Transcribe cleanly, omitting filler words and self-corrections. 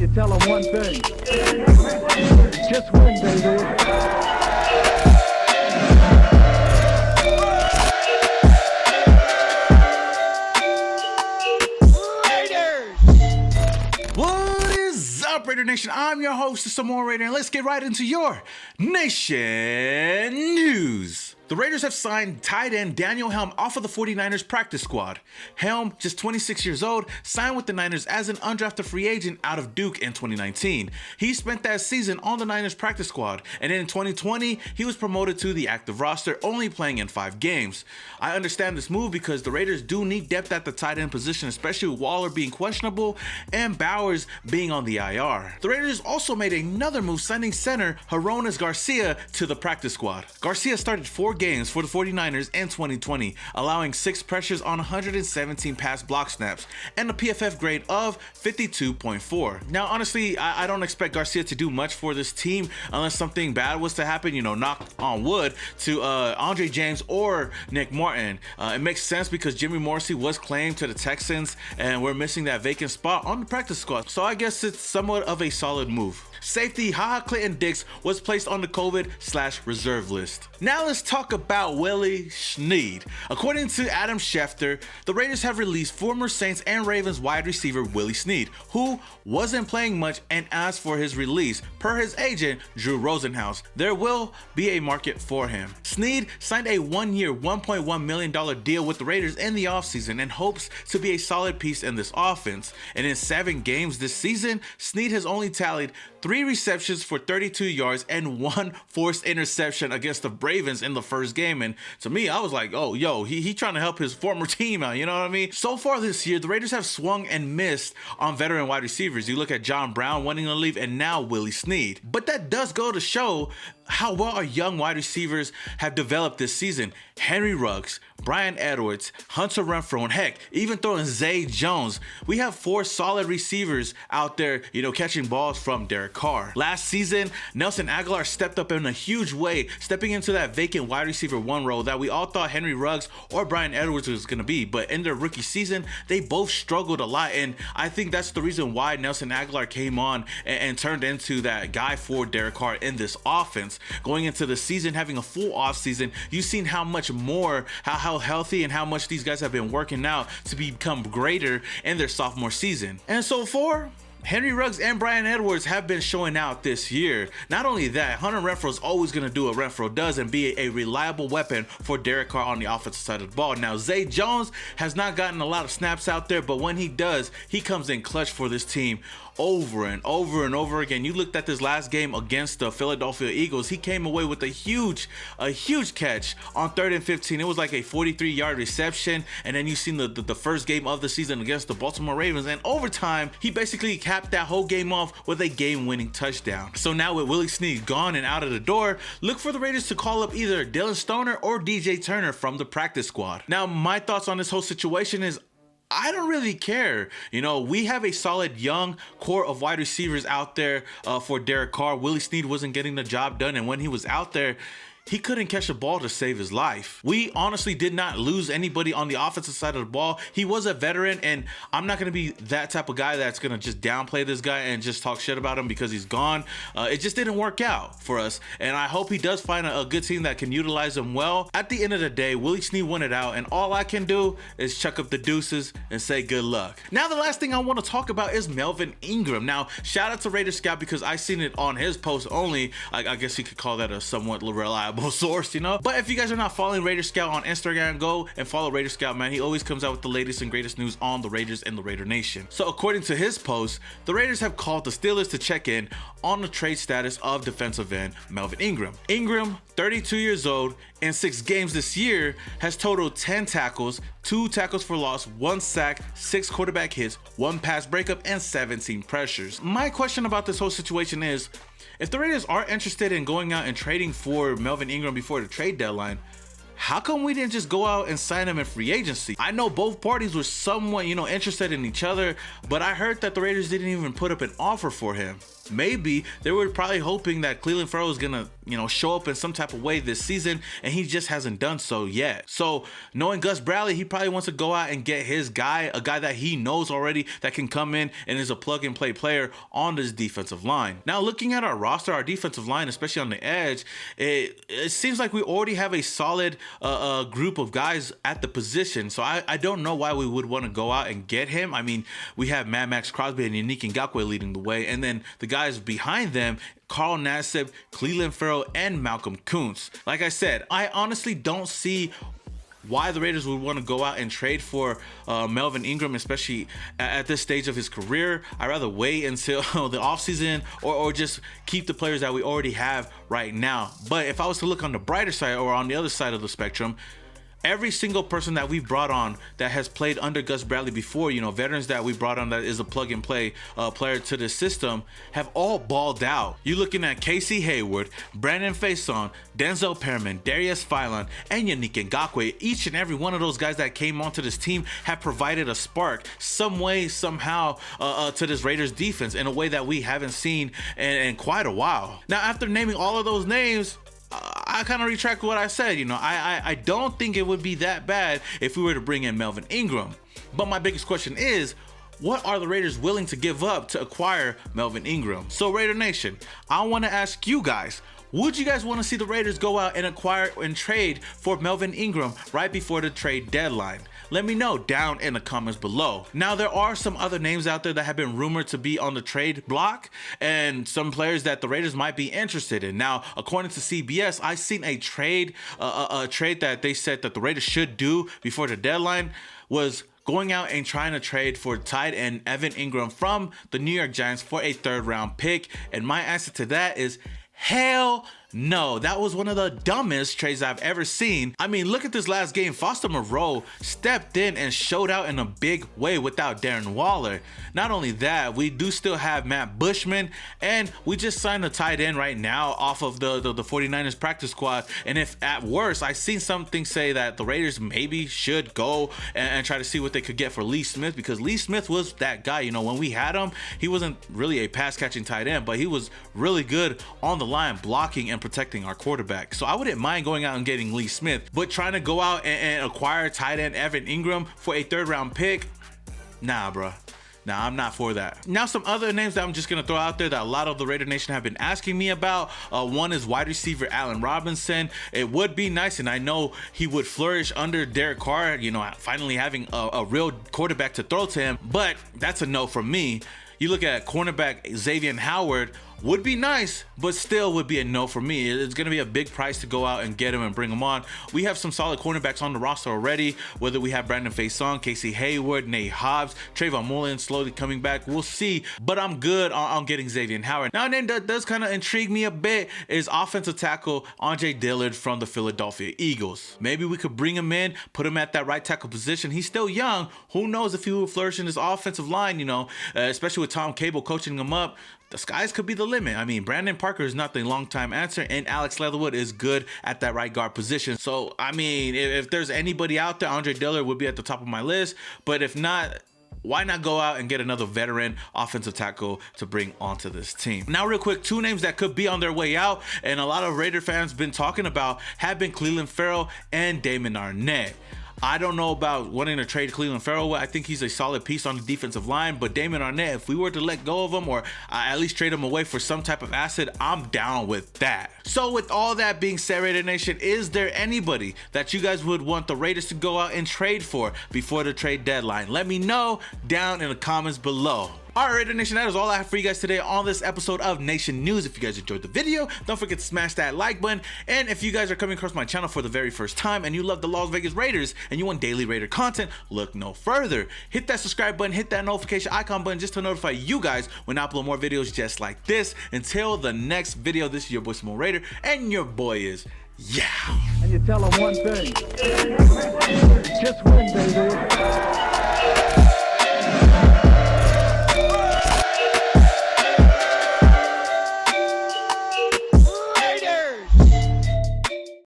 you tell them one thing. Just win, baby. Raider Nation, I'm your host, Samoa Raider, and let's get right into your Nation News. The Raiders have signed tight end Daniel Helm off of the 49ers practice squad. Helm, just 26 years old, signed with the Niners as an undrafted free agent out of Duke in 2019. He spent that season on the Niners practice squad, and then in 2020, he was promoted to the active roster, only playing in 5 games. I understand this move because the Raiders do need depth at the tight end position, especially with Waller being questionable and Bowers being on the IR. The Raiders also made another move, signing center Hronis Garcia to the practice squad. Garcia started 4 games for the 49ers in 2020, allowing 6 pressures on 117 pass block snaps and a PFF grade of 52.4. Now, honestly, I don't expect Garcia to do much for this team unless something bad was to happen, knock on wood, to Andre James or Nick Martin. It makes sense because Jimmy Morrissey was claimed to the Texans and we're missing that vacant spot on the practice squad. So I guess it's somewhat of a solid move. Safety Ha Clinton-Dix was placed on the COVID/reserve list. Now let's talk about Willie Snead. According to Adam Schefter, the Raiders have released former Saints and Ravens wide receiver Willie Snead, who wasn't playing much and asked for his release. Per his agent, Drew Rosenhaus, there will be a market for him. Snead signed a 1-year, $1.1 million deal with the Raiders in the offseason and hopes to be a solid piece in this offense. And in 7 games this season, Snead has only tallied 3 receptions for 32 yards and 1 forced interception against the Ravens in the first game. And to me, I was like, oh, yo, he trying to help his former team out, you know what I mean? So far this year, the Raiders have swung and missed on veteran wide receivers. You look at John Brown wanting to leave and now Willie Snead. But that does go to show how well our young wide receivers have developed this season. Henry Ruggs, Bryan Edwards, Hunter Renfrow, and heck, even throwing Zay Jones. We have 4 solid receivers out there, catching balls from Derek Carr. Last season, Nelson Agholor stepped up in a huge way, stepping into that vacant wide receiver 1 role that we all thought Henry Ruggs or Bryan Edwards was going to be. But in their rookie season, they both struggled a lot. And I think that's the reason why Nelson Agholor came on and turned into that guy for Derek Carr in this offense. Going into the season, having a full off season, you've seen how much more, how healthy and how much these guys have been working out to become greater in their sophomore season. And so far, Henry Ruggs and Bryan Edwards have been showing out this year. Not only that, Hunter Renfrow is always going to do what Renfrow does and be a reliable weapon for Derek Carr on the offensive side of the ball. Now, Zay Jones has not gotten a lot of snaps out there, but when he does, he comes in clutch for this team over and over and over again. You looked at this last game against the Philadelphia Eagles. He came away with a huge catch on 3rd and 15. It was like a 43-yard reception. And then you seen the first game of the season against the Baltimore Ravens. And overtime, he basically capped that whole game off with a game-winning touchdown. So now with Willie Snead gone and out of the door, look for the Raiders to call up either Dylan Stoner or DJ Turner from the practice squad. Now, my thoughts on this whole situation is I don't really care. We have a solid young core of wide receivers out there for Derek Carr. Willie Snead wasn't getting the job done, and when he was out there, he couldn't catch a ball to save his life. We honestly did not lose anybody on the offensive side of the ball. He was a veteran, and I'm not going to be that type of guy that's going to just downplay this guy and just talk shit about him because he's gone. It just didn't work out for us, and I hope he does find a good team that can utilize him well. At the end of the day, Willie Snead won it out, and all I can do is chuck up the deuces and say good luck. Now, the last thing I want to talk about is Melvin Ingram. Now, shout out to Raider Scout because I seen it on his post only. I guess you could call that a somewhat reliable source, But if you guys are not following Raider Scout on Instagram, go and follow Raider Scout, man. He always comes out with the latest and greatest news on the Raiders and the Raider Nation. So according to his post, the Raiders have called the Steelers to check in on the trade status of defensive end Melvin Ingram. Ingram, 32 years old, in 6 games this year, has totaled 10 tackles, 2 tackles for loss, 1 sack, 6 quarterback hits, 1 pass breakup, and 17 pressures. My question about this whole situation is, if the Raiders are interested in going out and trading for Melvin Ingram before the trade deadline, how come we didn't just go out and sign him in free agency? I know both parties were somewhat, interested in each other, but I heard that the Raiders didn't even put up an offer for him. maybe they were probably hoping that Clelin Ferrell is gonna, show up in some type of way this season, and he just hasn't done so yet. So knowing Gus Bradley, he probably wants to go out and get his guy, a guy that he knows already that can come in and is a plug and play player on this defensive line. Now, looking at our roster, our defensive line, especially on the edge, it seems like we already have a solid group of guys at the position. So I don't know why we would want to go out and get him. I mean, we have Mad Max Crosby and Yannick Ngakoue leading the way, and then the guys behind them, Carl Nassib, Clelin Ferrell, and Malcolm Kuntz. Like I said, I honestly don't see why the Raiders would want to go out and trade for Melvin Ingram, especially at this stage of his career. I'd rather wait until the offseason or just keep the players that we already have right now. But if I was to look on the brighter side or on the other side of the spectrum, every single person that we've brought on that has played under Gus Bradley before, veterans that we brought on that is a plug and play player to the system, have all balled out. You're looking at Casey Hayward, Brandon Faison, Denzel Perriman, Darius Philon, and Yannick Ngakoue. Each and every one of those guys that came onto this team have provided a spark some way, somehow to this Raiders defense in a way that we haven't seen in quite a while. Now, after naming all of those names, I kind of retract what I said. I don't think it would be that bad if we were to bring in Melvin Ingram. But my biggest question is, what are the Raiders willing to give up to acquire Melvin Ingram? So Raider Nation, I want to ask you guys, would you guys want to see the Raiders go out and acquire and trade for Melvin Ingram right before the trade deadline? Let me know down in the comments below. Now, there are some other names out there that have been rumored to be on the trade block and some players that the Raiders might be interested in. Now, according to CBS, I seen a trade that they said that the Raiders should do before the deadline was going out and trying to trade for tight end Evan Ingram from the New York Giants for a 3rd round pick. And my answer to that is hell no. That was one of the dumbest trades I've ever seen. I mean, look at this last game. Foster Moreau stepped in and showed out in a big way without Darren Waller. Not only that, we do still have Matt Bushman, and we just signed a tight end right now off of the 49ers practice squad. And if at worst, I seen something say that the Raiders maybe should go and try to see what they could get for Lee Smith, because Lee Smith was that guy. When we had him, he wasn't really a pass catching tight end, but he was really good on the line blocking and protecting our quarterback. So I wouldn't mind going out and getting Lee Smith, but trying to go out and acquire tight end Evan Ingram for a 3rd round pick, nah, bro. Nah, I'm not for that. Now, some other names that I'm just going to throw out there that a lot of the Raider Nation have been asking me about. One is wide receiver Allen Robinson. It would be nice, and I know he would flourish under Derek Carr, finally having a real quarterback to throw to him, but that's a no from me. You look at cornerback Xavier Howard, would be nice, but still would be a no for me. It's going to be a big price to go out and get him and bring him on. We have some solid cornerbacks on the roster already, whether we have Brandon Faison, Casey Hayward, Nate Hobbs, Trayvon Mullen slowly coming back. We'll see, but I'm good on getting Xavier Howard. Now, a name that does kind of intrigue me a bit is offensive tackle Andre Dillard from the Philadelphia Eagles. Maybe we could bring him in, put him at that right tackle position. He's still young. Who knows if he will flourish in his offensive line, especially with Tom Cable coaching him up. The skies could be the limit. I mean, Brandon Parker is not the long-time answer, and Alex Leatherwood is good at that right guard position. So, I mean, if there's anybody out there, Andre Dillard would be at the top of my list. But if not, why not go out and get another veteran offensive tackle to bring onto this team? Now, real quick, 2 names that could be on their way out, and a lot of Raider fans been talking about, have been Clelin Ferrell and Damon Arnett. I don't know about wanting to trade Clelin Ferrell. I think he's a solid piece on the defensive line, but Damon Arnett, if we were to let go of him or at least trade him away for some type of asset, I'm down with that. So with all that being said, Raider Nation, is there anybody that you guys would want the Raiders to go out and trade for before the trade deadline? Let me know down in the comments below. All right, Raider Nation, that is all I have for you guys today on this episode of Nation News. If you guys enjoyed the video, don't forget to smash that like button. And if you guys are coming across my channel for the very first time and you love the Las Vegas Raiders and you want daily Raider content, look no further. Hit that subscribe button, hit that notification icon button just to notify you guys when I upload more videos just like this. Until the next video, this is your boy Small Raider, and your boy is yeah. And you tell them one thing. Just win, baby.